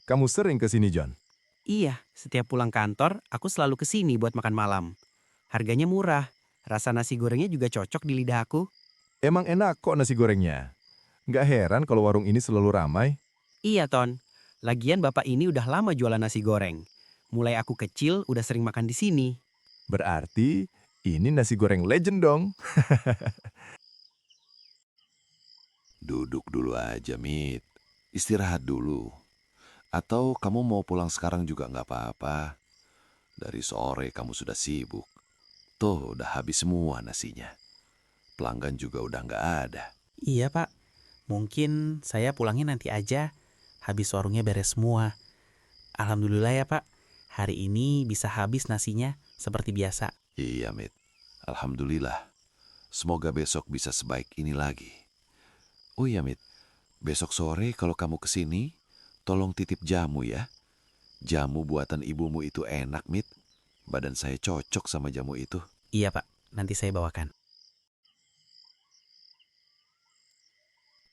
Kamu sering ke sini, John? Iya, setiap pulang kantor, aku selalu ke sini buat makan malam. Harganya murah, rasa nasi gorengnya juga cocok di lidah aku. Emang enak kok nasi gorengnya. Nggak heran kalau warung ini selalu ramai. Iya, Ton. Lagian bapak ini udah lama jualan nasi goreng. Mulai aku kecil udah sering makan di sini. Berarti ini nasi goreng legend dong. Duduk dulu aja, Mit. Istirahat dulu. Atau kamu mau pulang sekarang juga nggak apa-apa. Dari sore kamu sudah sibuk. Tuh, udah habis semua nasinya. Pelanggan juga udah nggak ada. Iya Pak, mungkin saya pulangnya nanti aja, habis warungnya beres semua. Alhamdulillah ya Pak, hari ini bisa habis nasinya seperti biasa. Iya, Mit. Alhamdulillah. Semoga besok bisa sebaik ini lagi. Oh iya, Mit. Besok sore kalau kamu kesini, tolong titip jamu ya. Jamu buatan ibumu itu enak, Mit. Badan saya cocok sama jamu itu. Iya Pak, nanti saya bawakan.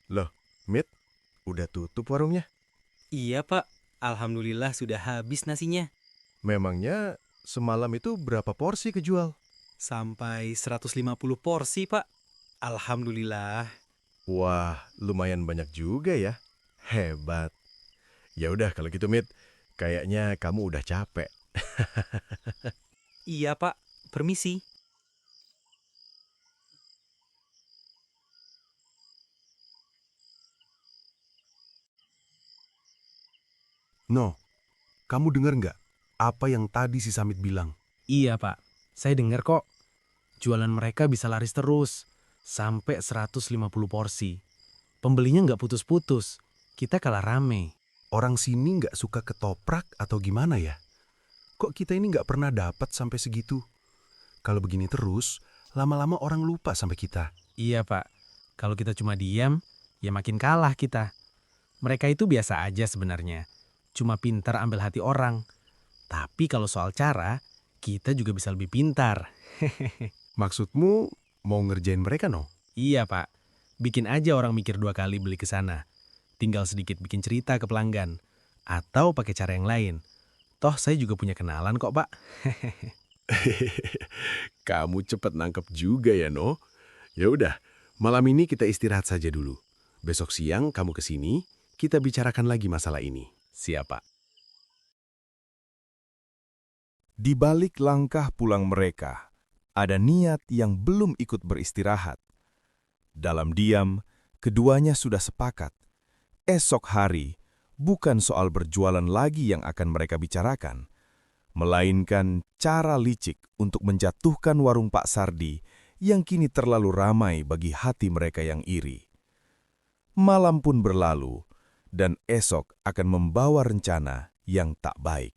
Loh, Mit, udah tutup warungnya? Iya Pak, Alhamdulillah sudah habis nasinya. Memangnya semalam itu berapa porsi kejual? Sampai 150 porsi Pak. Alhamdulillah. Wah, lumayan banyak juga ya. Hebat. Ya udah kalau gitu, Mit. Kayaknya kamu udah capek. Iya Pak, permisi. No, kamu dengar nggak apa yang tadi si Samit bilang? Iya Pak, saya dengar kok. Jualan mereka bisa laris terus, sampai 150 porsi. Pembelinya nggak putus-putus, kita kalah rame. Orang sini nggak suka ketoprak atau gimana ya? Kok kita ini nggak pernah dapat sampai segitu? Kalau begini terus, lama-lama orang lupa sampai kita. Iya Pak, kalau kita cuma diam, ya makin kalah kita. Mereka itu biasa aja sebenarnya, cuma pintar ambil hati orang. Tapi kalau soal cara, kita juga bisa lebih pintar. Maksudmu mau ngerjain mereka, no? Iya Pak, bikin aja orang mikir 2 kali beli ke sana. Tinggal sedikit bikin cerita ke pelanggan. Atau pakai cara yang lain. Toh saya juga punya kenalan kok Pak. Kamu cepet nangkep juga ya, no? Ya udah, malam ini kita istirahat saja dulu. Besok siang kamu ke sini, kita bicarakan lagi masalah ini. Siap Pak. Di balik langkah pulang mereka, ada niat yang belum ikut beristirahat. Dalam diam, keduanya sudah sepakat. Esok hari, bukan soal berjualan lagi yang akan mereka bicarakan, melainkan cara licik untuk menjatuhkan warung Pak Sardi yang kini terlalu ramai bagi hati mereka yang iri. Malam pun berlalu, dan esok akan membawa rencana yang tak baik.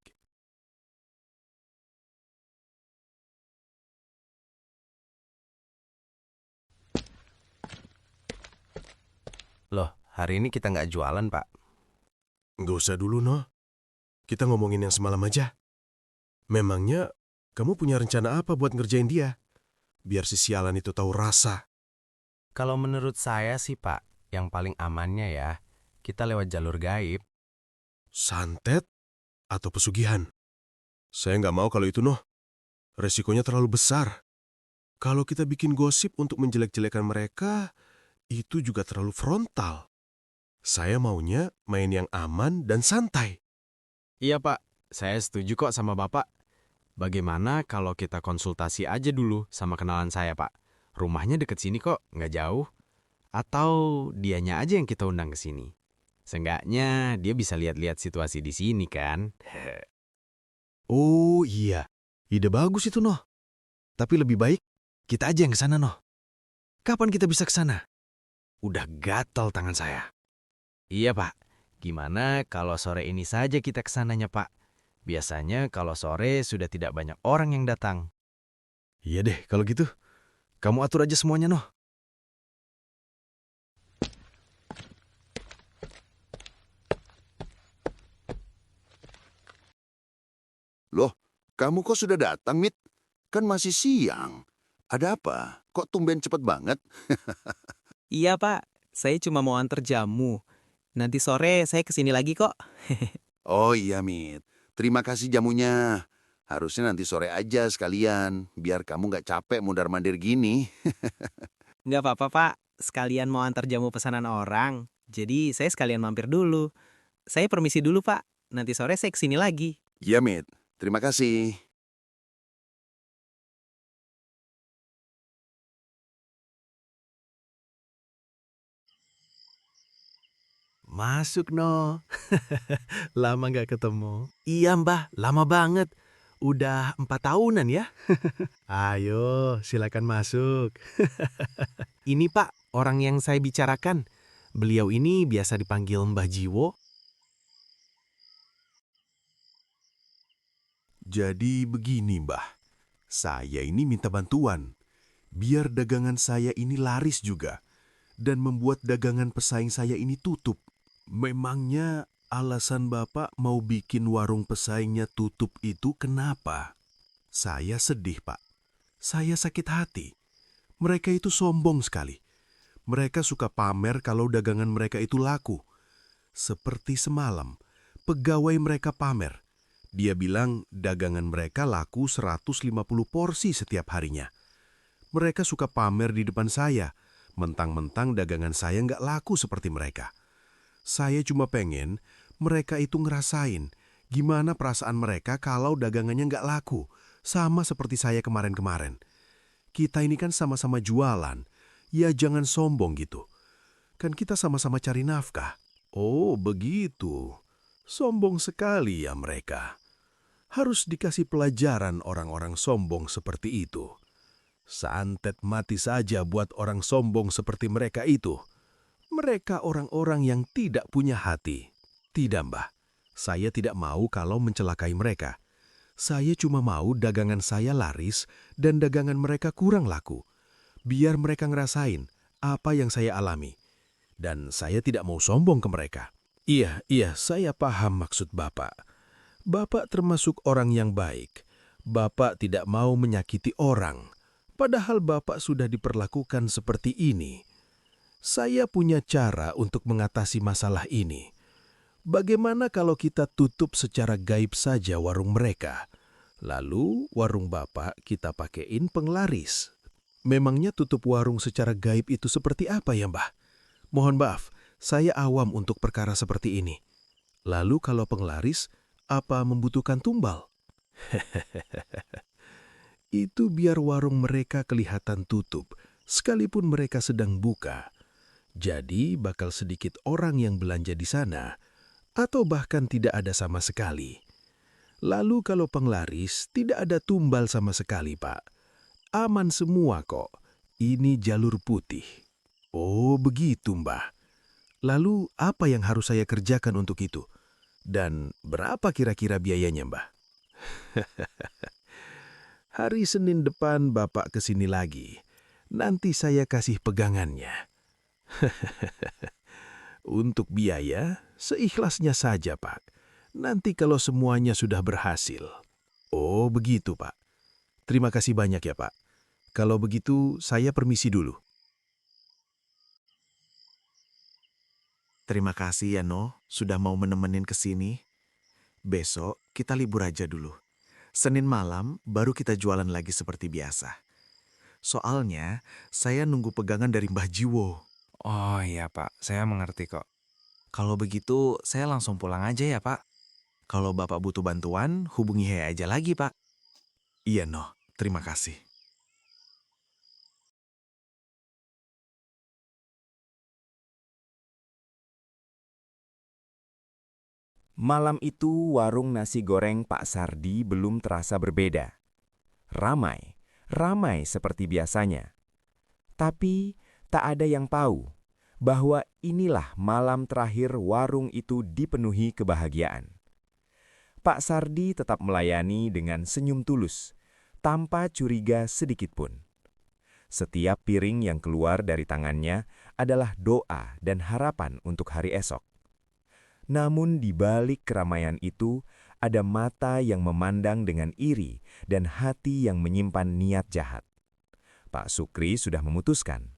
Loh, hari ini kita nggak jualan, Pak. Nggak usah dulu, no. Kita ngomongin yang semalam aja. Memangnya kamu punya rencana apa buat ngerjain dia? Biar si sialan itu tahu rasa. Kalau menurut saya sih, Pak, yang paling amannya ya, kita lewat jalur gaib. Santet atau pesugihan? Saya nggak mau kalau itu, noh. Resikonya terlalu besar. Kalau kita bikin gosip untuk menjelek-jelekan mereka, itu juga terlalu frontal. Saya maunya main yang aman dan santai. Iya Pak, saya setuju kok sama Bapak. Bagaimana kalau kita konsultasi aja dulu sama kenalan saya Pak? Rumahnya deket sini kok, nggak jauh. Atau dianya aja yang kita undang ke sini. Seenggaknya dia bisa lihat-lihat situasi di sini kan. Oh iya, ide bagus itu, noh. Tapi lebih baik kita aja yang ke sana, noh. Kapan kita bisa ke sana? Udah gatal tangan saya. Iya, Pak. Gimana kalau sore ini saja kita ke sananya, Pak? Biasanya kalau sore sudah tidak banyak orang yang datang. Iya deh, kalau gitu. Kamu atur aja semuanya, noh. Loh, kamu kok sudah datang, Mit? Kan masih siang. Ada apa? Kok tumben cepet banget? Iya Pak, saya cuma mau antar jamu. Nanti sore saya kesini lagi kok. Oh iya, Mit. Terima kasih jamunya. Harusnya nanti sore aja sekalian, biar kamu nggak capek mundar-mandir gini. Nggak apa-apa, Pak. Sekalian mau antar jamu pesanan orang. Jadi saya sekalian mampir dulu. Saya permisi dulu, Pak. Nanti sore saya kesini lagi. Iya, Mit. Terima kasih. Masuk, no. Lama nggak ketemu. Iya, Mbah. Lama banget. Udah 4 tahunan ya. Ayo, silakan masuk. Ini, Pak, orang yang saya bicarakan. Beliau ini biasa dipanggil Mbah Jiwo. Jadi begini, Mbah. Saya ini minta bantuan. Biar dagangan saya ini laris juga. Dan membuat dagangan pesaing saya ini tutup. Memangnya alasan Bapak mau bikin warung pesaingnya tutup itu kenapa? Saya sedih, Pak. Saya sakit hati. Mereka itu sombong sekali. Mereka suka pamer kalau dagangan mereka itu laku. Seperti semalam, pegawai mereka pamer. Dia bilang dagangan mereka laku 150 porsi setiap harinya. Mereka suka pamer di depan saya, mentang-mentang dagangan saya nggak laku seperti mereka. Saya cuma pengen mereka itu ngerasain gimana perasaan mereka kalau dagangannya nggak laku, sama seperti saya kemarin-kemarin. Kita ini kan sama-sama jualan, ya jangan sombong gitu. Kan kita sama-sama cari nafkah. Oh begitu, sombong sekali ya mereka. Harus dikasih pelajaran orang-orang sombong seperti itu. Santet mati saja buat orang sombong seperti mereka itu. Mereka orang-orang yang tidak punya hati. Tidak, Mbah. Saya tidak mau kalau mencelakai mereka. Saya cuma mau dagangan saya laris dan dagangan mereka kurang laku. Biar mereka ngerasain apa yang saya alami. Dan saya tidak mau sombong ke mereka. Iya, saya paham maksud Bapak. Bapak termasuk orang yang baik. Bapak tidak mau menyakiti orang. Padahal Bapak sudah diperlakukan seperti ini. Saya punya cara untuk mengatasi masalah ini. Bagaimana kalau kita tutup secara gaib saja warung mereka? Lalu warung Bapak kita pakein penglaris. Memangnya tutup warung secara gaib itu seperti apa ya, Mbah? Mohon maaf, saya awam untuk perkara seperti ini. Lalu kalau penglaris, apa membutuhkan tumbal? Itu biar warung mereka kelihatan tutup, sekalipun mereka sedang buka. Jadi bakal sedikit orang yang belanja di sana, atau bahkan tidak ada sama sekali. Lalu kalau penglaris, tidak ada tumbal sama sekali, Pak. Aman semua kok. Ini jalur putih. Oh begitu, Mbah. Lalu apa yang harus saya kerjakan untuk itu? Dan berapa kira-kira biayanya, Mbah? Hari Senin depan Bapak kesini lagi. Nanti saya kasih pegangannya. Untuk biaya, seikhlasnya saja, Pak. Nanti kalau semuanya sudah berhasil. Oh, begitu, Pak. Terima kasih banyak ya, Pak. Kalau begitu, saya permisi dulu. Terima kasih ya, No, sudah mau menemenin ke sini. Besok kita libur aja dulu. Senin malam baru kita jualan lagi seperti biasa. Soalnya, saya nunggu pegangan dari Mbah Jiwo. Oh iya Pak, saya mengerti kok. Kalau begitu, saya langsung pulang aja ya, Pak. Kalau Bapak butuh bantuan, hubungi saya aja lagi, Pak. Iya, No. Terima kasih. Malam itu warung nasi goreng Pak Sardi belum terasa berbeda. Ramai seperti biasanya. Tapi tak ada yang tahu bahwa inilah malam terakhir warung itu dipenuhi kebahagiaan. Pak Sardi tetap melayani dengan senyum tulus, tanpa curiga sedikitpun. Setiap piring yang keluar dari tangannya adalah doa dan harapan untuk hari esok. Namun di balik keramaian itu, ada mata yang memandang dengan iri dan hati yang menyimpan niat jahat. Pak Sukri sudah memutuskan,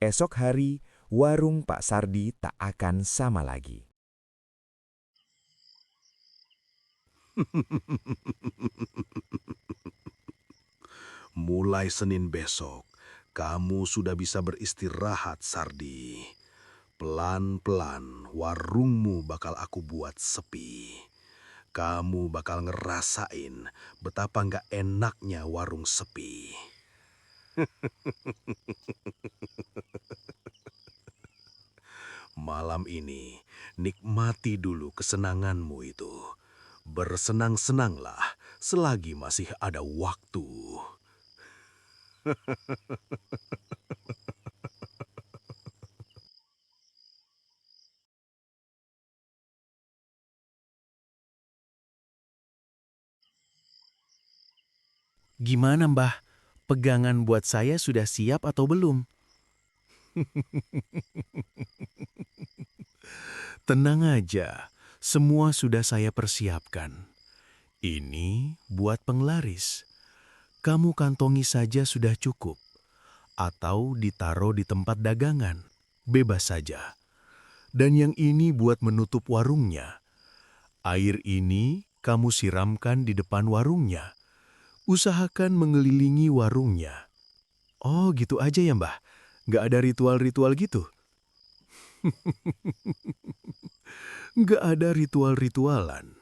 esok hari warung Pak Sardi tak akan sama lagi. Mulai Senin besok, kamu sudah bisa beristirahat, Sardi. Pelan-pelan warungmu bakal aku buat sepi. Kamu bakal ngerasain betapa nggak enaknya warung sepi. Malam ini, nikmati dulu kesenanganmu itu. Bersenang-senanglah selagi masih ada waktu. Gimana, Mbah? Pegangan buat saya sudah siap atau belum? Tenang aja, semua sudah saya persiapkan. Ini buat penglaris. Kamu kantongi saja sudah cukup. Atau ditaruh di tempat dagangan. Bebas saja. Dan yang ini buat menutup warungnya. Air ini kamu siramkan di depan warungnya. Usahakan mengelilingi warungnya. Oh, gitu aja ya, Mbah? Nggak ada ritual-ritual gitu? Nggak ada ritual-ritualan.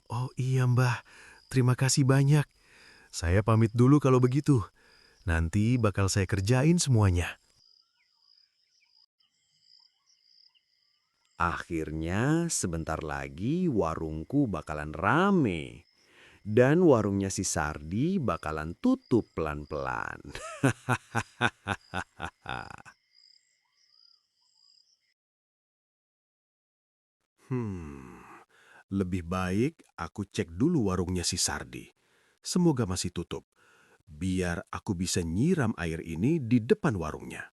Oh iya, Mbah. Terima kasih banyak. Saya pamit dulu kalau begitu. Nanti bakal saya kerjain semuanya. Akhirnya sebentar lagi warungku bakalan rame. Dan warungnya si Sardi bakalan tutup pelan-pelan. Lebih baik aku cek dulu warungnya si Sardi. Semoga masih tutup. Biar aku bisa nyiram air ini di depan warungnya.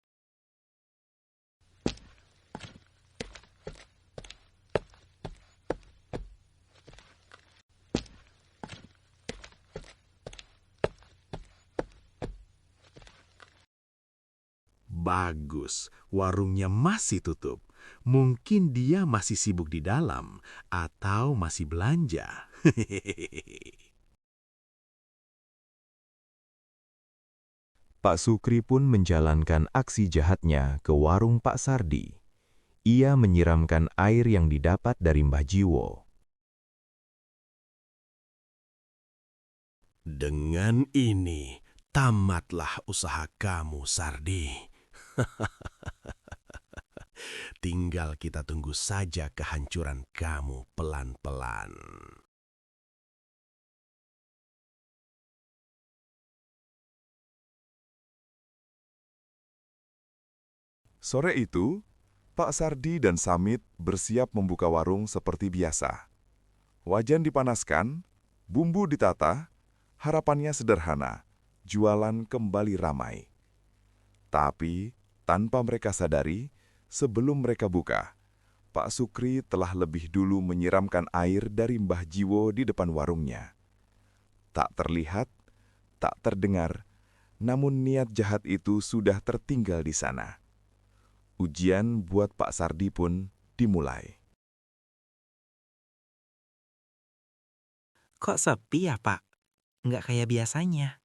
Bagus, warungnya masih tutup. Mungkin dia masih sibuk di dalam atau masih belanja. Pak Sukri pun menjalankan aksi jahatnya ke warung Pak Sardi. Ia menyiramkan air yang didapat dari Mbah Jiwo. Dengan ini, tamatlah usaha kamu, Sardi. Tinggal kita tunggu saja kehancuran kamu pelan-pelan. Sore itu, Pak Sardi dan Samit bersiap membuka warung seperti biasa. Wajan dipanaskan, bumbu ditata, harapannya sederhana, jualan kembali ramai. Tapi, tanpa mereka sadari, sebelum mereka buka, Pak Sukri telah lebih dulu menyiramkan air dari Mbah Jiwo di depan warungnya. Tak terlihat, tak terdengar, namun niat jahat itu sudah tertinggal di sana. Ujian buat Pak Sardi pun dimulai. Kok sepi ya, Pak? Nggak kayak biasanya.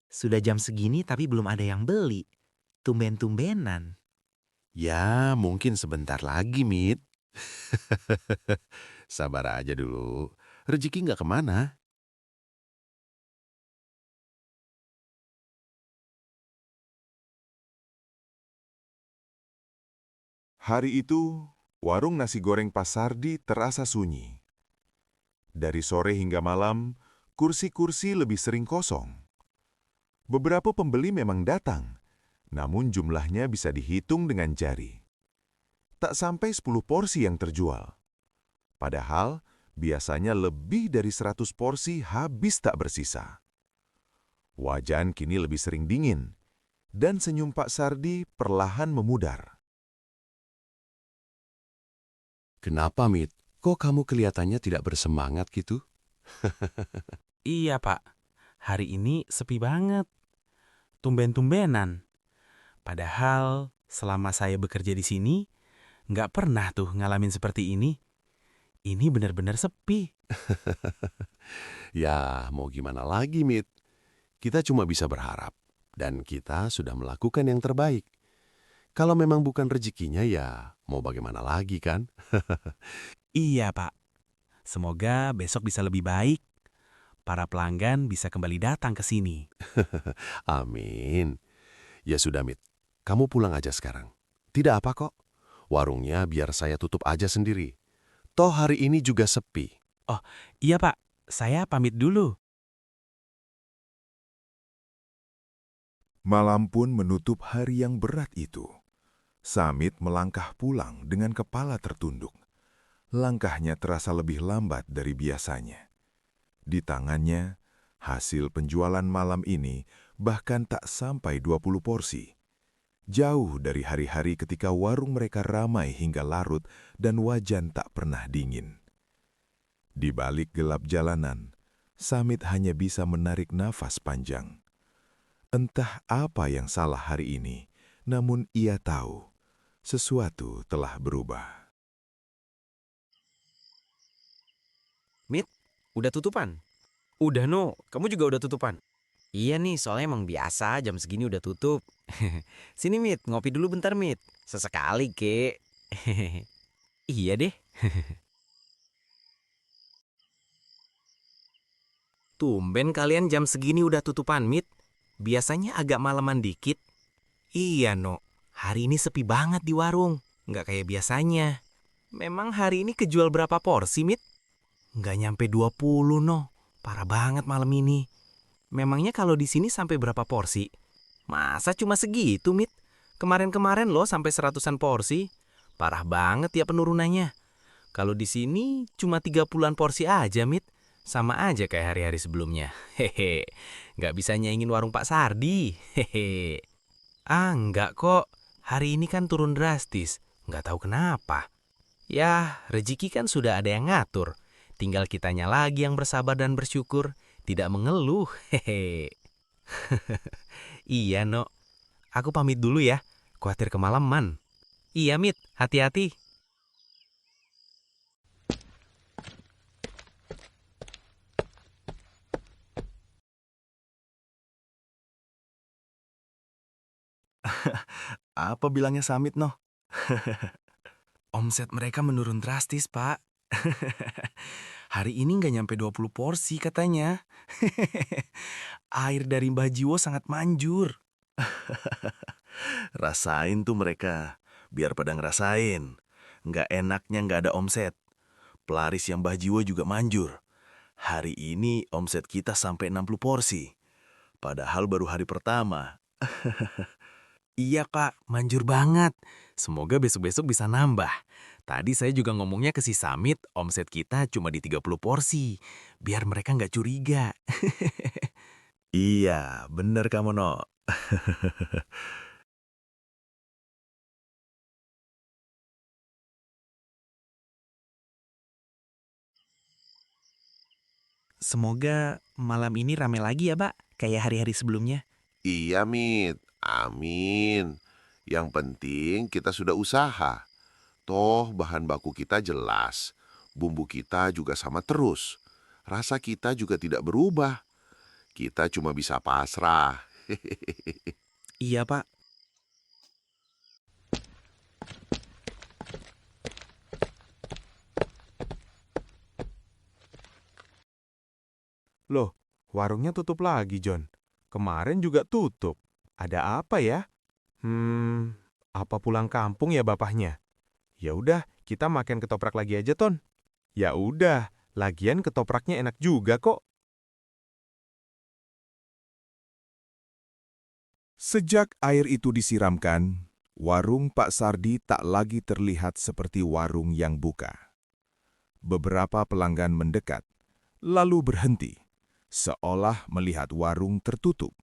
Sudah jam segini tapi belum ada yang beli. Tumben-tumbenan. Ya, mungkin sebentar lagi, Mit. Sabar aja dulu. Rezeki nggak kemana. Hari itu, warung nasi goreng Pak Sardi terasa sunyi. Dari sore hingga malam, kursi-kursi lebih sering kosong. Beberapa pembeli memang datang, namun jumlahnya bisa dihitung dengan jari. Tak sampai 10 porsi yang terjual. Padahal, biasanya lebih dari 100 porsi habis tak bersisa. Wajan kini lebih sering dingin, dan senyum Pak Sardi perlahan memudar. Kenapa, Mit? Kok kamu kelihatannya tidak bersemangat gitu? Iya, Pak. Hari ini sepi banget. Tumben-tumbenan. Padahal selama saya bekerja di sini, nggak pernah tuh ngalamin seperti ini. Ini benar-benar sepi. Ya, mau gimana lagi, Mit? Kita cuma bisa berharap. Dan kita sudah melakukan yang terbaik. Kalau memang bukan rezekinya ya, mau bagaimana lagi kan? Iya, Pak. Semoga besok bisa lebih baik. Para pelanggan bisa kembali datang ke sini. Amin. Ya sudah, Mit. Kamu pulang aja sekarang. Tidak apa kok. Warungnya biar saya tutup aja sendiri. Toh hari ini juga sepi. Oh, iya, Pak. Saya pamit dulu. Malam pun menutup hari yang berat itu. Samit melangkah pulang dengan kepala tertunduk. Langkahnya terasa lebih lambat dari biasanya. Di tangannya, hasil penjualan malam ini bahkan tak sampai 20 porsi. Jauh dari hari-hari ketika warung mereka ramai hingga larut dan wajan tak pernah dingin. Di balik gelap jalanan, Samit hanya bisa menarik nafas panjang. Entah apa yang salah hari ini, namun ia tahu sesuatu telah berubah. Mit, udah tutupan? Udah no, kamu juga udah tutupan. Iya nih, soalnya emang biasa jam segini udah tutup. Sini Mit, ngopi dulu bentar Mit. Sesekali kek. Iya deh. Tumben kalian jam segini udah tutupan, Mit. Biasanya agak malaman dikit. Iya, No. Hari ini sepi banget di warung. Nggak kayak biasanya. Memang hari ini kejual berapa porsi, Mit? Nggak nyampe 20, No. Parah banget malam ini. Memangnya kalau di sini sampai berapa porsi? Masa cuma segitu, Mit? Kemarin-kemarin loh sampai 100-an porsi. Parah banget ya penurunannya. Kalau di sini cuma 30-an porsi aja, Mit. Sama aja kayak hari-hari sebelumnya. Hehe. Nggak bisa nyaingin warung Pak Sardi. Hehe. Enggak kok. Hari ini kan turun drastis. Nggak tahu kenapa. Ya, rezeki kan sudah ada yang ngatur. Tinggal kitanya lagi yang bersabar dan bersyukur. Tidak mengeluh. Hehe. Iya, No. Aku pamit dulu ya. Khawatir kemalaman. Iya, Mit. Hati-hati. Apa bilangnya Samit, noh? Omset mereka menurun drastis, Pak. Hari ini nggak nyampe 20 porsi katanya. Air dari Mbah Jiwo sangat manjur. Rasain tuh mereka, biar pada ngerasain. Nggak enaknya nggak ada omset. Pelaris yang Mbah Jiwo juga manjur. Hari ini omset kita sampai 60 porsi. Padahal baru hari pertama. Iya, Kak. Manjur banget. Semoga besok-besok bisa nambah. Tadi saya juga ngomongnya ke si Samit, omset kita cuma di 30 porsi. Biar mereka nggak curiga. Iya, bener kamu, No. Semoga malam ini rame lagi ya, Pak. Kayak hari-hari sebelumnya. Iya, Mit. Amin. Yang penting kita sudah usaha. Toh bahan baku kita jelas. Bumbu kita juga sama terus. Rasa kita juga tidak berubah. Kita cuma bisa pasrah. Iya, Pak. Loh, warungnya tutup lagi, John. Kemarin juga tutup. Ada apa ya? Apa pulang kampung ya bapaknya? Ya udah, kita makan ketoprak lagi aja, Ton. Ya udah, lagian ketopraknya enak juga kok. Sejak air itu disiramkan, warung Pak Sardi tak lagi terlihat seperti warung yang buka. Beberapa pelanggan mendekat, lalu berhenti, seolah melihat warung tertutup.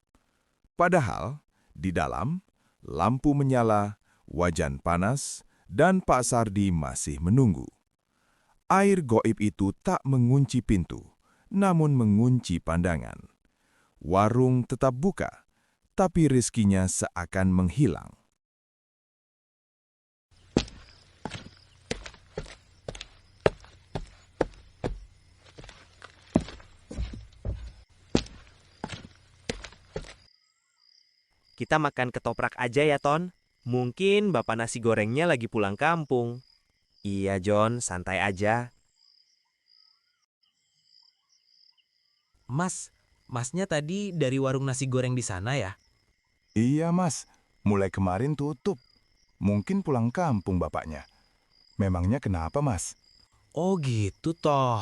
Padahal, di dalam, lampu menyala, wajan panas, dan Pak Sardi masih menunggu. Air goib itu tak mengunci pintu, namun mengunci pandangan. Warung tetap buka, tapi rezekinya seakan menghilang. Kita makan ketoprak aja ya, Ton. Mungkin bapak nasi gorengnya lagi pulang kampung. Iya, John, santai aja. Masnya tadi dari warung nasi goreng di sana ya? Iya, Mas. Mulai kemarin tutup. Mungkin pulang kampung bapaknya. Memangnya kenapa, Mas? Oh gitu toh.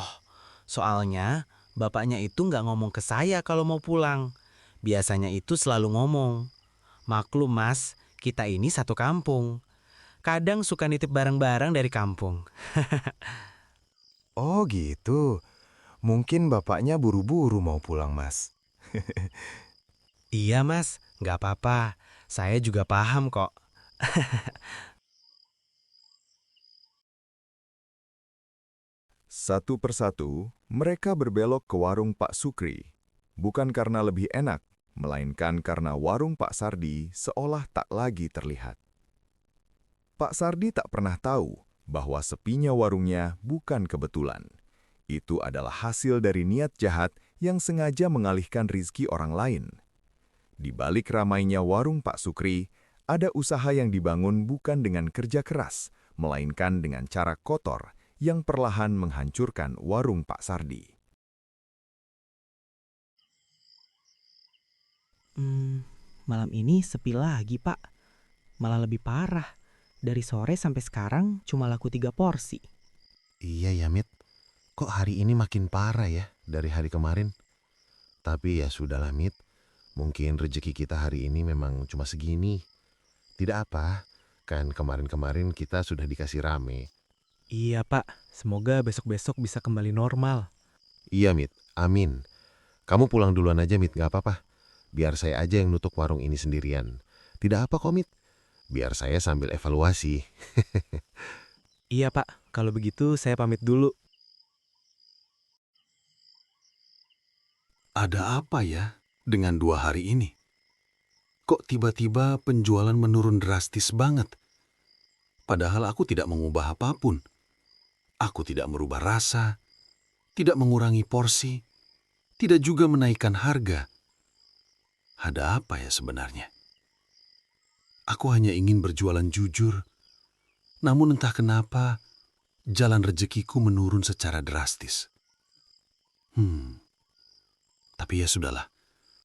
Soalnya bapaknya itu nggak ngomong ke saya kalau mau pulang. Biasanya itu selalu ngomong. Maklum mas, kita ini satu kampung. Kadang suka nitip barang-barang dari kampung. Oh gitu. Mungkin bapaknya buru-buru mau pulang, Mas. Iya mas, nggak apa-apa. Saya juga paham kok. Satu persatu, mereka berbelok ke warung Pak Sukri. Bukan karena lebih enak, melainkan karena warung Pak Sardi seolah tak lagi terlihat. Pak Sardi tak pernah tahu bahwa sepinya warungnya bukan kebetulan. Itu adalah hasil dari niat jahat yang sengaja mengalihkan rizki orang lain. Di balik ramainya warung Pak Sukri, ada usaha yang dibangun bukan dengan kerja keras, melainkan dengan cara kotor yang perlahan menghancurkan warung Pak Sardi. Malam ini sepi lagi, Pak. Malah lebih parah. Dari sore sampai sekarang cuma laku 3 porsi. Iya ya, Mit. Kok hari ini makin parah ya dari hari kemarin? Tapi ya sudahlah, Mit. Mungkin rezeki kita hari ini memang cuma segini. Tidak apa, kan kemarin-kemarin kita sudah dikasih rame. Iya Pak, semoga besok-besok bisa kembali normal. Iya, Mit. Amin. Kamu pulang duluan aja, Mit. Gak apa-apa. Biar saya aja yang nutup warung ini sendirian. Tidak apa kok, Mit. Biar saya sambil evaluasi. Iya Pak, kalau begitu saya pamit dulu. Ada apa ya dengan 2 hari ini? Kok tiba-tiba penjualan menurun drastis banget? Padahal aku tidak mengubah apapun. Aku tidak merubah rasa, tidak mengurangi porsi, tidak juga menaikkan harga. Ada apa ya sebenarnya? Aku hanya ingin berjualan jujur, namun entah kenapa jalan rezekiku menurun secara drastis. Tapi ya sudahlah,